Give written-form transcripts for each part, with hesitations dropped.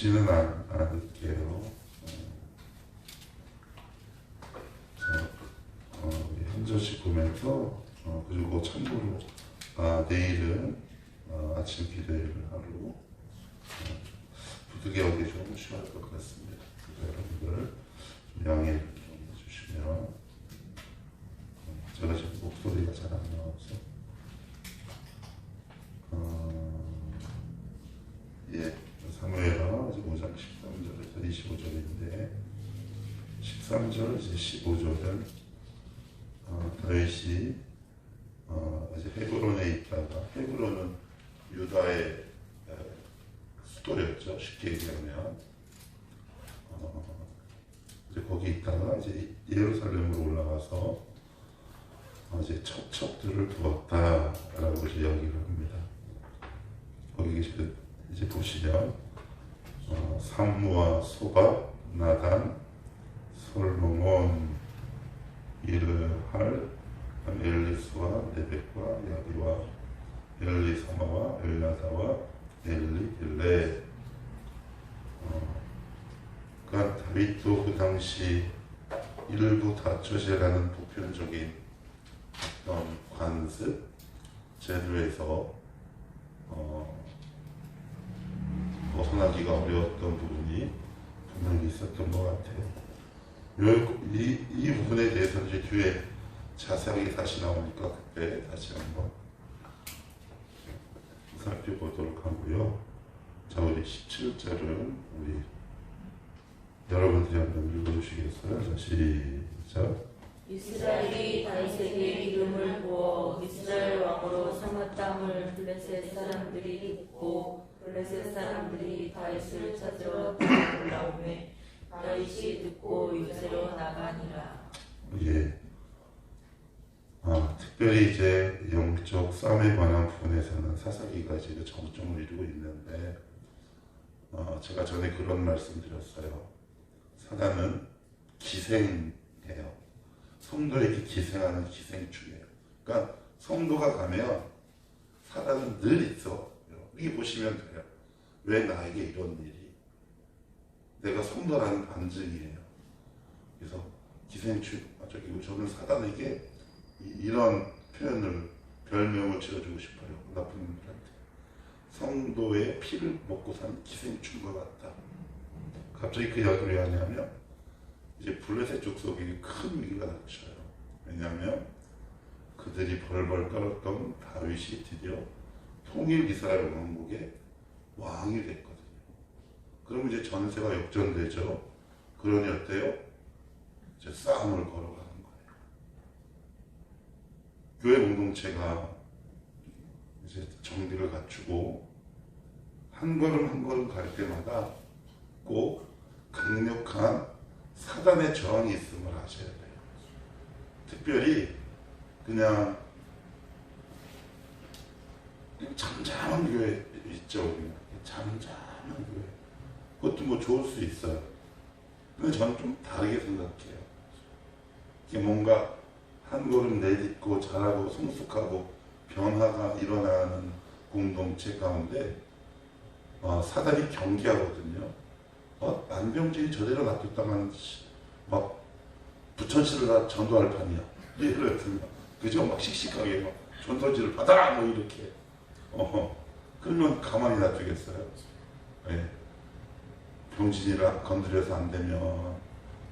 읽지는 않을게요. 자, 한 절씩 보면서 그리고 참고로 내일은 아침 기도회를 하루 부득이 하기 좀 쉬울 것 같습니다. 여러분들 좀 양해를 좀 해주시면 제가 지금 목소리가 잘 안 나와서 사무엘하 5장 13절에서 25절인데 13절 이제 15절은 다윗이 이제 헤브론에 있다가 헤브론은 유다의 수도였죠. 쉽게 얘기하면 이제 거기 있다가 이제 예루살렘으로 올라가서 이제 첩첩들을 두었다라고 이제 이야기를 합니다. 거기 이제 보시면 삼무와 소바, 나단, 솔로몬, 이르할, 엘리스와 네벡과 야비와 엘리사마와 엘라다와 엘리엘레. 그러니까 다윗도 그 당시 일부 다처제라는 보편적인 어떤 관습 제도에서 벗어나기가 어려웠던 부분이 분명히 있었던 것 같아요. 이 부분에 대해서 이제 뒤에 자세하게 다시 나오니까 그때 다시 한번 살펴보도록 하고요. 자, 우리 17절은 우리 여러분들이 한번 읽어주시겠어요? 자, 시작. 이스라엘이 다윗에게 기름을 부어 이스라엘 왕으로 삼았다함을 블레셋 사람들이 듣고 블레셋 사람들이 다윗을 찾으러 올라오매 다윗이 듣고 요새로 나가니라. 예. 특별히 이제 영적 싸움에 관한 부분에서는 사사기가 지금 정점을 이루고 있는데 제가 전에 그런 말씀 드렸어요. 사단은 기생해요. 성도에게 기생하는 기생충이에요. 그러니까 성도가 가면 사단은 늘 있어. 여기 보시면 돼요. 왜 나에게 이런 일이? 내가 성도라는 반증이에요. 그래서 기생충, 저는 사단에게 이런 표현을, 별명을 지어주고 싶어요. 나쁜 놈들한테. 성도의 피를 먹고 사는 기생충과 같다. 갑자기 그 이야기를 왜 하냐면 이제 블레셋 족속에게 큰 위기가 닥쳐요. 왜냐하면 그들이 벌벌 떨었던 다윗이 드디어 통일 이스라엘 왕국의 왕이 됐거든요. 그럼 이제 전세가 역전되죠. 그러니 어때요? 이제 싸움을 걸어가는 거예요. 교회 공동체가 이제 정비를 갖추고 한 걸음 한 걸음 갈 때마다 꼭 강력한 사단의 저항이 있음을 아셔야 돼요. 특별히 그냥 잠잠한 교회 있죠. 잠잠한 교회. 그것도 뭐 좋을 수 있어요. 근데 저는 좀 다르게 생각해요. 이게 뭔가 한 걸음 내딛고 잘하고 성숙하고 변화가 일어나는 공동체 가운데 사단이 경계하거든요. 안병진이 저대로 놔뒀다간 막 부천시를 다 전도할 판이야. 예를 들면 그죠? 막 씩씩하게 막 전도지를 받아라 뭐 이렇게. 그러면 가만히 놔두겠어요? 네. 병진이라 건드려서 안 되면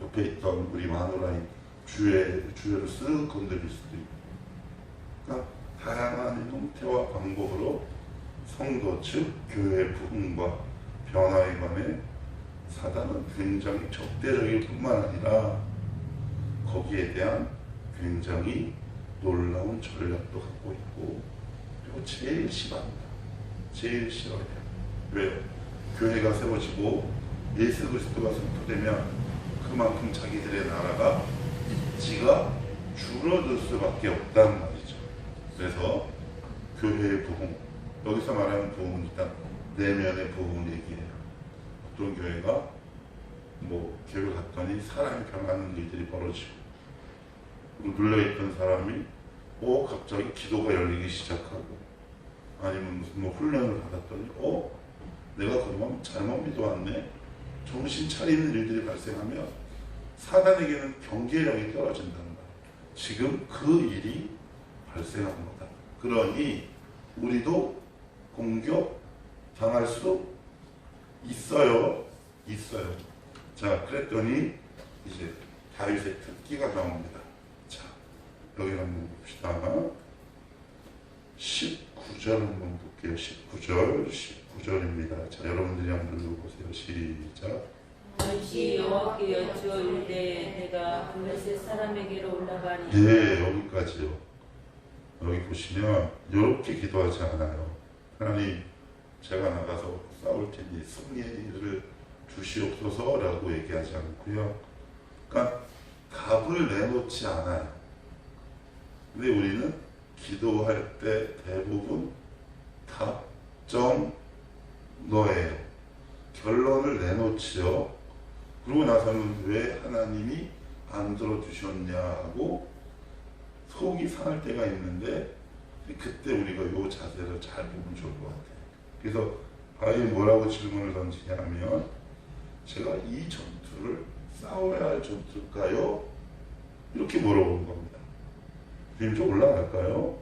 옆에 있던 우리 마누라인 주회를 쓱 건드릴 수도 있고. 그러니까 다양한 형태와 방법으로 성도 즉 교회의 부흥과 변화에 관해 사단은 굉장히 적대적일 뿐만 아니라 거기에 대한 굉장히 놀라운 전략도 갖고 있고, 그리고 제일 싫어합니다. 제일 싫어해요. 왜요? 교회가 세워지고 예수 그리스도가 선포되면 그만큼 자기들의 나라가 지가 줄어들 수밖에 없단 말이죠. 그래서 교회의 부흥, 여기서 말하는 부흥은 일단 내면의 부흥을 얘기해요. 어떤 교회가 뭐 교회 갔더니 사람이 변하는 일들이 벌어지고, 눌려있던 사람이 갑자기 기도가 열리기 시작하고, 아니면 무슨 뭐 훈련을 받았더니 내가 그러면 잘못 믿어왔네. 정신 차리는 일들이 발생하면 사단에게는 경계력이 떨어진다는 거야. 지금 그 일이 발생한 거다. 그러니 우리도 공격 당할 수 있어요. 자, 그랬더니 이제 다윗의 특기가 나옵니다. 자, 여기 한번 봅시다. 19절 한번 볼게요. 19절입니다. 자, 여러분들이 한번 읽어보세요. 시작. 다윗이 여호와께 여쭈어 이르되 내가 블레셋 사람에게로 올라가니. 예, 여기까지요. 여기 보시면 이렇게 기도하지 않아요. 하나님, 제가 나가서 싸울 테니 승리를 주시옵소서라고 얘기하지 않고요. 그러니까 답을 내놓지 않아요. 근데 우리는 기도할 때 대부분 답정 너예요. 결론을 내놓지요. 그러고 나서는 왜 하나님이 안 들어주셨냐 하고 속이 상할 때가 있는데, 그때 우리가 이 자세를 잘 보면 좋을 것 같아요. 그래서 바울이 뭐라고 질문을 던지냐면, 제가 이 전투를 싸워야 할 전투일까요? 이렇게 물어보는 겁니다. 주님, 저 올라갈까요?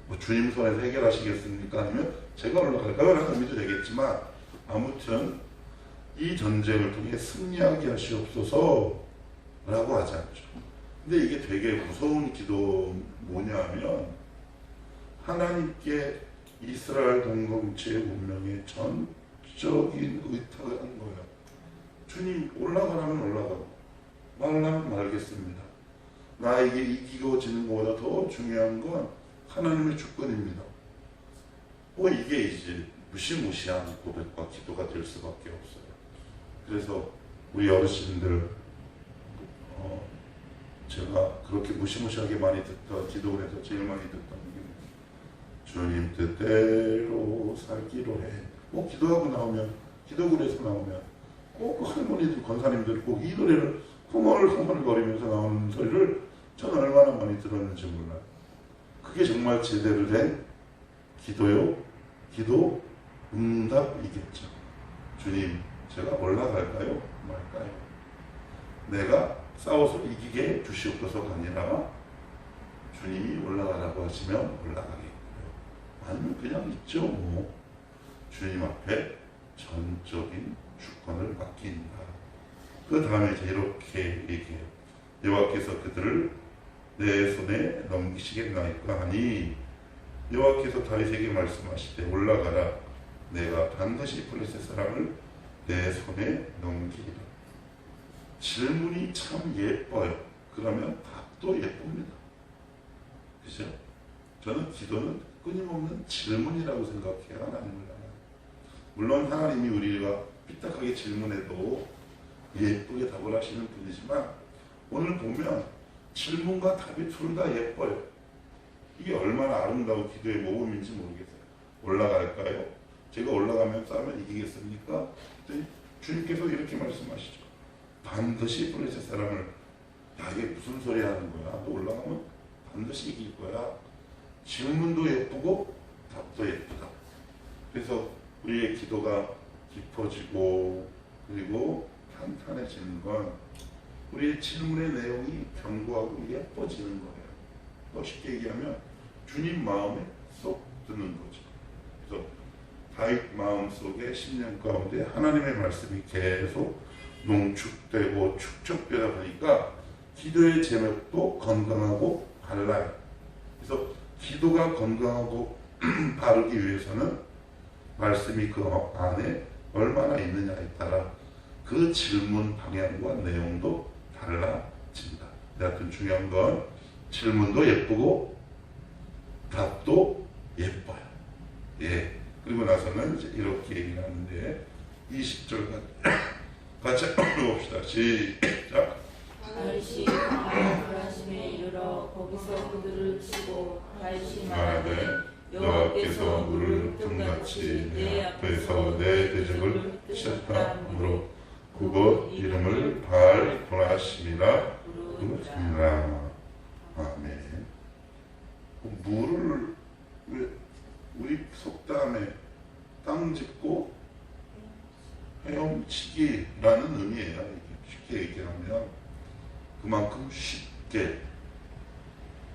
뭐 주님 손에서 해결하시겠습니까? 아니면 제가 올라갈까요? 라는 의미도 되겠지만, 아무튼 이 전쟁을 통해 승리하게 하시옵소서 라고 하지 않죠. 근데 이게 되게 무서운 기도 뭐냐면, 하나님께 이스라엘 공동체의 운명에 전적인 의탁을 한 거예요. 주님, 올라가라면 올라가고 말라면 말겠습니다. 나에게 이기고 지는 것보다 더 중요한 건 하나님의 주권입니다. 이게 이제 무시무시한 고백과 기도가 될 수밖에 없어요. 그래서 우리 어르신들, 제가 그렇게 무시무시하게 많이 듣던 기도를 해서 제일 많이 듣던 게, 주님 뜻대로 살기로 해. 기도하고 나오면, 기도글에서 나오면 꼭 할머니들, 권사님들 꼭 이 노래를 흥얼흥얼거리면서 나오는 소리를 저는 얼마나 많이 들었는지 몰라요. 그게 정말 제대로 된 기도요? 기도 응답이겠죠. 주님, 제가 올라갈까요? 말까요? 내가 싸워서 이기게 주시옵소서가 아니라 주님이 올라가라고 하시면 올라가겠고요. 아니면 그냥 있죠. 주님 앞에 전적인 주권을 맡긴다. 그 다음에 이렇게 얘기해요. 여호와께서 그들을 내 손에 넘기시겠나이까 하니, 여호와께서 다윗에게 말씀하시되 올라가라. 내가 반드시 블레셋 사람을 내 손에 넘기리라. 질문이 참 예뻐요. 그러면 답도 예쁩니다. 그죠? 저는 기도는 끊임없는 질문이라고 생각해요. 하나님을. 물론 하나님이 우리가 삐딱하게 질문해도 예쁘게 답을 하시는 분이지만, 오늘 보면 질문과 답이 둘 다 예뻐요. 이게 얼마나 아름다운 기도의 모범인지 모르겠어요. 올라갈까요? 제가 올라가면 싸우면 이기겠습니까? 주님께서 이렇게 말씀하시죠. 반드시 블레셋 사람을, 야, 이게 무슨 소리 하는 거야? 너 올라가면 반드시 이길 거야. 질문도 예쁘고 답도 예쁘다. 그래서 우리의 기도가 깊어지고 그리고 탄탄해지는 건 우리의 질문의 내용이 견고하고 예뻐지는 거예요. 더 쉽게 얘기하면 주님 마음에 쏙 드는 거죠. 그래서 다윗 마음 속에 10년 가운데 하나님의 말씀이 계속 농축되고 축적되다 보니까 기도의 제목도 건강하고 달라요. 그래서 기도가 건강하고 바르기 위해서는 말씀이 그 안에 얼마나 있느냐에 따라 그 질문 방향과 내용도 달라진다. 하여튼 중요한 건 질문도 예쁘고 답도 예뻐요. 예. 그리고 나서는 이제 이렇게 얘기를 하는데 20절 같이 읽어봅시다. 시작. 다윗이 강하심에 이르러 거기서 그들을 치고 다윗이 말하되 여호와께서 물을 흙같이 내 앞에서 내 대적을 치셨다므로 그곳 이름을 발도나심이라 부르니라. 아멘. 물을 우리 속담에 땅 짚고 헤엄치기라는 의미예요. 쉽게 얘기하면 그만큼 쉽게.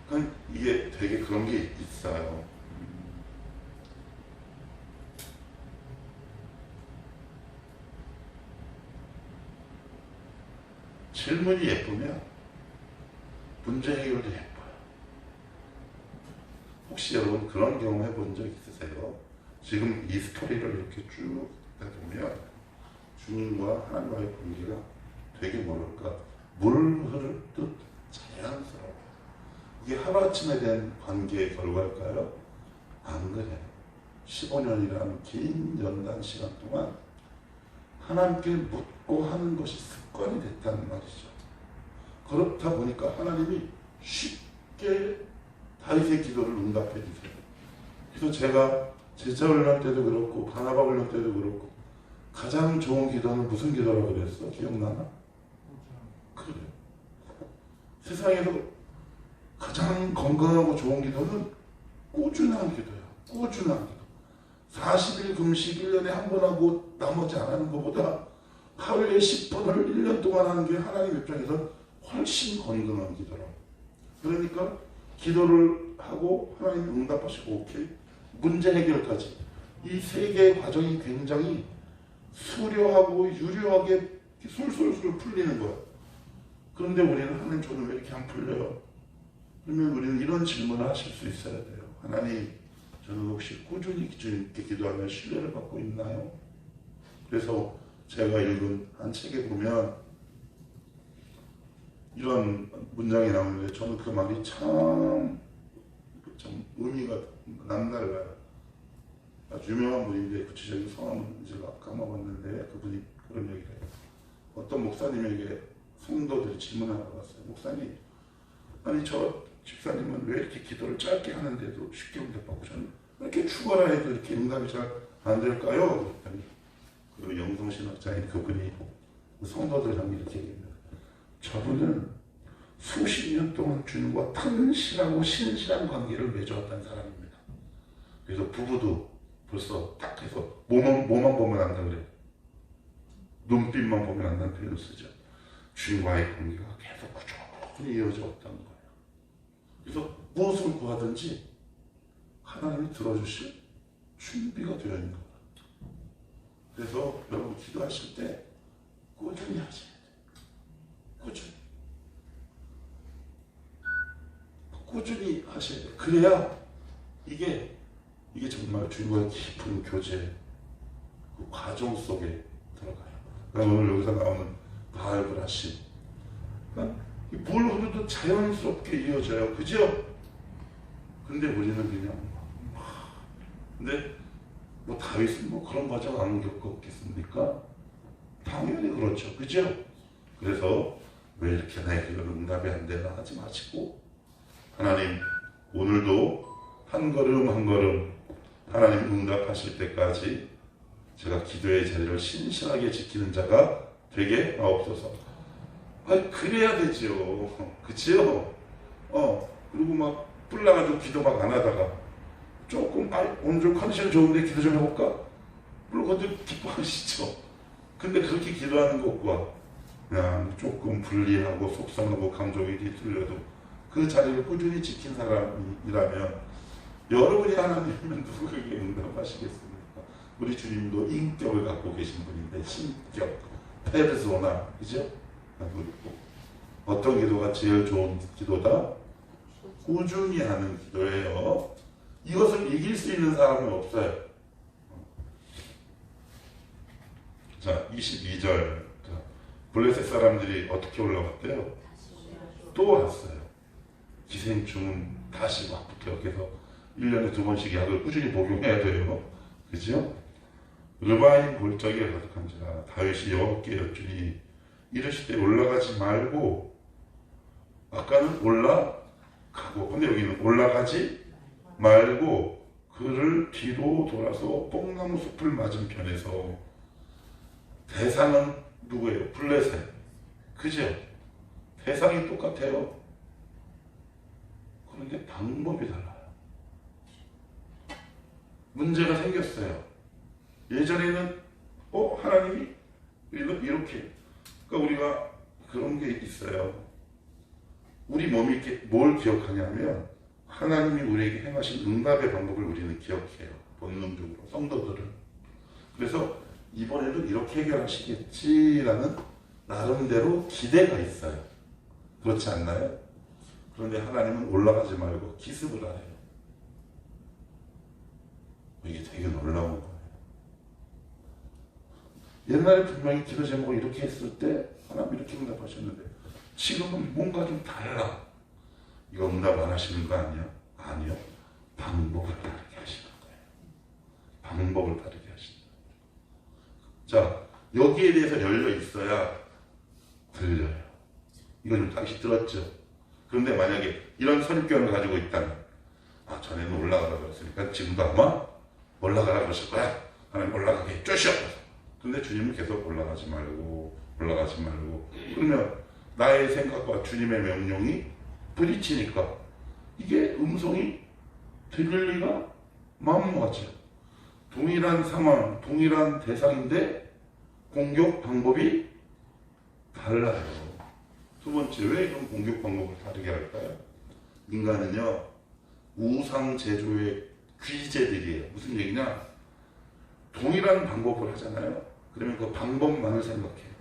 그러니까 이게 되게 그런 게 있어요. 질문이 예쁘면 문제 해결도 예뻐요. 혹시 여러분 그런 경험 해본 적 있으세요? 지금 이 스토리를 이렇게 쭉 듣다 보면 주님과 하나님과의 관계가 되게 뭐랄까 물 흐르듯 자연스러워. 이게 하루아침에 된 관계의 결과일까요? 안 그래요. 15년이라는 긴 연단 시간 동안 하나님께 묻고 하는 것이 습관이 됐다는 말이죠. 그렇다 보니까 하나님이 쉽게 다윗의 기도를 응답해 주세요. 그래서 제가 제자 훈련 때도 그렇고 바나바 훈련 때도 그렇고 가장 좋은 기도는 무슨 기도라고 그랬어? 기억나나? 그래요. 세상에서 가장 건강하고 좋은 기도는 꾸준한 기도야. 꾸준한 기도. 40일 금식 1년에 한 번 하고 나머지 안 하는 것보다 하루에 10분을 1년 동안 하는 게 하나님 입장에서 훨씬 건강한 기도라고. 그러니까 기도를 하고 하나님 응답하시고 오케이. 문제 해결까지. 이 세 개의 과정이 굉장히 수려하고 유려하게 술술술 풀리는 거야. 그런데 우리는 하나님 저는 왜 이렇게 안 풀려요? 그러면 우리는 이런 질문을 하실 수 있어야 돼요. 하나님 저는 혹시 꾸준히 주님께 기도하며 신뢰를 받고 있나요? 그래서 제가 읽은 한 책에 보면 이런 문장이 나오는데 저는 그 말이 참 의미가 남달라요. 아주 유명한 분인데 구체적인 성함은 제가 까먹었는데 그분이 그런 얘기를 해요. 어떤 목사님에게 성도들이 질문하러 왔어요. 목사님, 아니 저 집사님은 왜 이렇게 기도를 짧게 하는데도 쉽게 응답받고 저는 왜 이렇게 죽어라 해도 이렇게 응답이 잘 안 될까요? 그랬더니 그 영성신학자인 그분이 성도들 향해 이렇게 얘기합니다. 저분은 수십 년 동안 주님과 튼실하고 신실한 관계를 맺어왔다는 사람입니다. 그래서 부부도 벌써 딱 해서 뭐만 보면 안다 그래요. 눈빛만 보면 안다는 표현을 쓰죠. 주님과의 관계가 계속 꾸준히 이어져 왔다는 거예요. 그래서 무엇을 구하든지 하나님이 들어주실 준비가 되어 있는 거예요. 그래서 여러분 기도하실 때 꾸준히 하셔야 돼요. 꾸준히 하셔야 돼요. 그래야 이게 정말 주님과의 깊은 교제 그 과정 속에 들어가요. 그러니까 오늘 여기서 나오는 바알브라심 물 흐르듯 자연스럽게 이어져요. 그죠? 근데 우리는 그냥 근데 뭐 다윗은 뭐 그런 과정 안 겪었겠습니까? 당연히 그렇죠. 그죠? 그래서 왜 이렇게 나에게 응답이 안 되나 하지 마시고 하나님 오늘도 한 걸음 한 걸음 하나님 응답하실 때까지 제가 기도의 자리를 신실하게 지키는 자가 되게 하옵소서. 그래야 되지요. 그치요? 그리고 막 뿔나가지고 기도 막 안 하다가 조금 오늘 좀 컨디션 좋은데 기도 좀 해볼까? 물론 그것도 기뻐하시죠. 근데 그렇게 기도하는 것과 그냥 조금 불리하고 속상하고 감정이 뒤틀려도 그 자리를 꾸준히 지킨 사람이라면 여러분이 하나님이면 누구에게 응답하시겠습니까? 우리 주님도 인격을 갖고 계신 분인데 신격, 페르소나, 그죠? 어떤 기도가 제일 좋은 기도다? 꾸준히 하는 기도예요. 이것을 이길 수 있는 사람은 없어요. 자, 22절. 블레셋 사람들이 어떻게 올라왔대요? 또 왔어요. 기생충은 다시 막 붙어요. 그래서 1년에 2번씩 약을 꾸준히 복용해야 돼요. 그죠? 르바임 골짜기에 가득한 자 다윗이 여호와께 여쭈니 이르시되 올라가지 말고 아까는 올라가고 근데 여기는 올라가지 말고 그를 뒤로 돌아서 뽕나무 숲을 맞은편에서 대상은 누구예요? 블레셋. 그죠? 대상이 똑같아요. 그런데 방법이 달라요. 문제가 생겼어요. 예전에는 하나님이 이렇게. 그러니까 우리가 그런 게 있어요. 우리 몸이 뭘 기억하냐면 하나님이 우리에게 행하신 응답의 방법을 우리는 기억해요. 본능적으로 성도들은. 그래서 이번에도 이렇게 해결하시겠지라는 나름대로 기대가 있어요. 그렇지 않나요? 그런데 하나님은 올라가지 말고 기습을 하래요. 이게 되게 놀라운 거예요. 옛날에 분명히 기도 제목을 이렇게 했을 때 하나님 이렇게 응답하셨는데 지금은 뭔가 좀 달라. 이거 응답 안 하시는 거 아니야? 아니요. 방법을 다르게 하시는 거예요. 방법을 다르게 하시는 거예요. 자, 여기에 대해서 열려 있어야 들려요. 이거 좀 다시 들었죠? 그런데 만약에 이런 선입견을 가지고 있다면 전에는 올라가라고 그랬으니까 지금도 아마 올라가라고 그러실 거야. 하나님 올라가게 해주시옵소서. 근데 주님은 계속 올라가지 말고 그러면 나의 생각과 주님의 명령이 부딪히니까 이게 음성이 들릴 리가 만무하죠. 동일한 상황, 동일한 대상인데 공격 방법이 달라요. 두 번째, 왜 이런 공격 방법을 다르게 할까요? 인간은요, 우상 제조의 귀재들이에요. 무슨 얘기냐? 동일한 방법을 하잖아요. 그러면 그 방법만을 생각해요.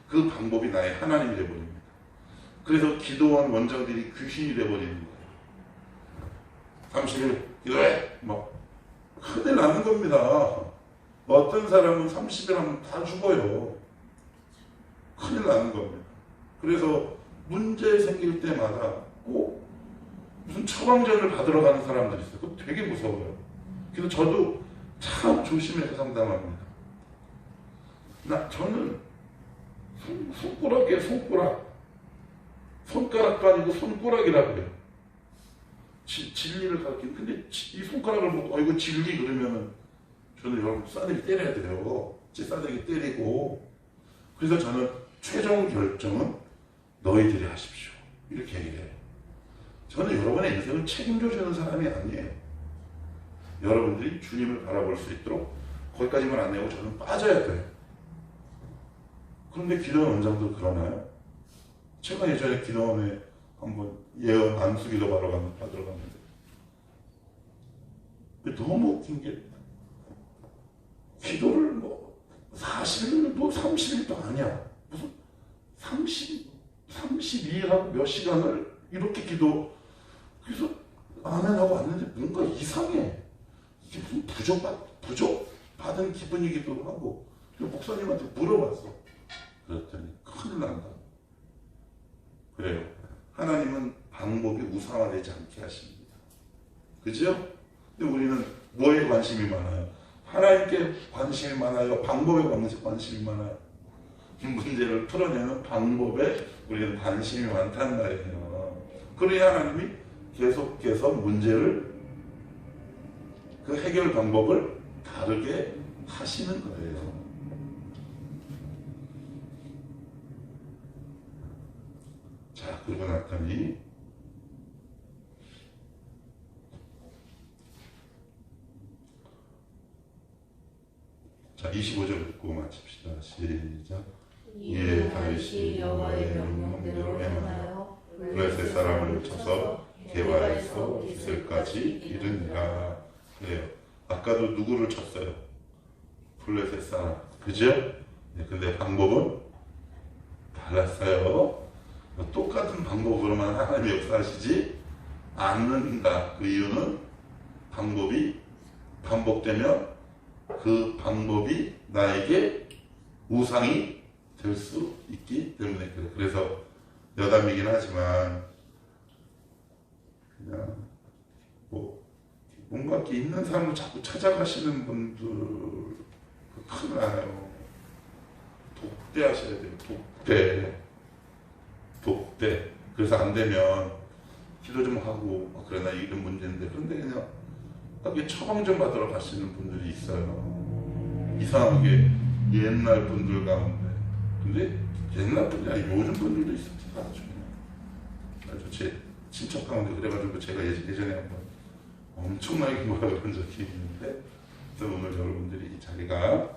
그 방법이 나의 하나님이 되어버립니다. 그래서 기도원 원장들이 귀신이 되어버리는 거예요. 30일 기도해! 큰일 나는 겁니다. 어떤 사람은 30일 하면 다 죽어요. 큰일 나는 겁니다. 그래서 문제 생길 때마다 꼭 무슨 처방전을 받으러 가는 사람들이 있어요. 그거 되게 무서워요. 그래서 저도 참 조심해서 상담합니다. 저는 손가락에 손가락도 아니고 손가락이라고 해요. 진리를 가르치는. 근데 이 손가락을 보고 이거 진리 그러면은 저는 여러분 싸대기 때려야 돼요. 제 싸대기 때리고. 그래서 저는 최종 결정은 너희들이 하십시오. 이렇게 얘기해요. 저는 여러분의 인생을 책임져 주는 사람이 아니에요. 여러분들이 주님을 바라볼 수 있도록 거기까지만 안 내고 저는 빠져야 돼요. 그런데 기도원 원장도 그러나요? 제가 예전에 기도원에 한번 예언 안수기도 받으러 갔는데 너무 웃긴 게 기도를 40일도 30일도 아니야. 무슨 32일하고 몇 시간을 이렇게 그래서 아멘하고 왔는데 뭔가 이상해. 이게 무슨 부족받은 기분이기도 하고. 그래서 목사님한테 물어봤어. 그랬더니 큰일 난다. 그래요. 하나님은 방법이 우상화되지 않게 하십니다. 그죠? 근데 우리는 뭐에 관심이 많아요? 하나님께 관심이 많아요? 방법에 관심이 많아요? 이 문제를 풀어내는 방법에 우리는 관심이 많단 말이에요. 그래야 하나님이 계속해서 문제를 그 해결 방법을 다르게 하시는 거예요. 자, 그러고 났더니 자, 25절 듣고 마칩시다. 시작. 이에 다윗이 여호와의 명령대로 행하여 블레셋 사람을 쳐서 게바에서 기슬까지 이르니라. 그래요. 아까도 누구를 쳤어요? 블레셋 사람. 그죠? 네, 근데 방법은 달랐어요. 똑같은 방법으로만 하나님이 역사하시지 않는다. 그 이유는 방법이 반복되면 그 방법이 나에게 우상이 될 수 있기 때문에 그래요. 그래서 여담이긴 하지만 그냥 뭔가 이렇게 있는 사람을 자꾸 찾아가시는 분들 큰일 나요. 독대하셔야 돼요. 독대. 그래서 안 되면 기도 좀 하고 그래 나 이런 문제인데 그런데 그냥 이게 처방전 받으러 가시는 분들이 있어요. 이상하게 옛날 분들 가운데. 근데 옛날 분이 아니고 요즘 분들도 있습니다. 아주 제 친척 가운데 그래가지고 제가 예전에 한번 엄청나게 뭐라 그런 적이 있는데 그래서 오늘 여러분들이 이 자리가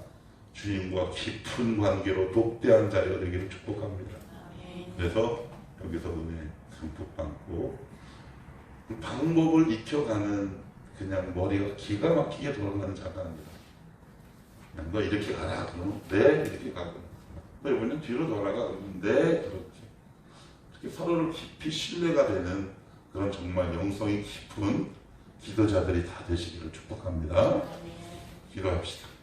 주님과 깊은 관계로 독대한 자리가 되기를 축복합니다. 그래서 여기서 은혜 듬뿍 받고 그 방법을 익혀가는 그냥 머리가 기가 막히게 돌아가는 자가 아니라 그냥 너 이렇게 가라 그러면 네 이렇게 가고 너 이번엔 뒤로 돌아가 그러면 네 그렇게 그렇게 서로를 깊이 신뢰가 되는 그런 정말 영성이 깊은 기도자들이 다 되시기를 축복합니다. 기도합시다.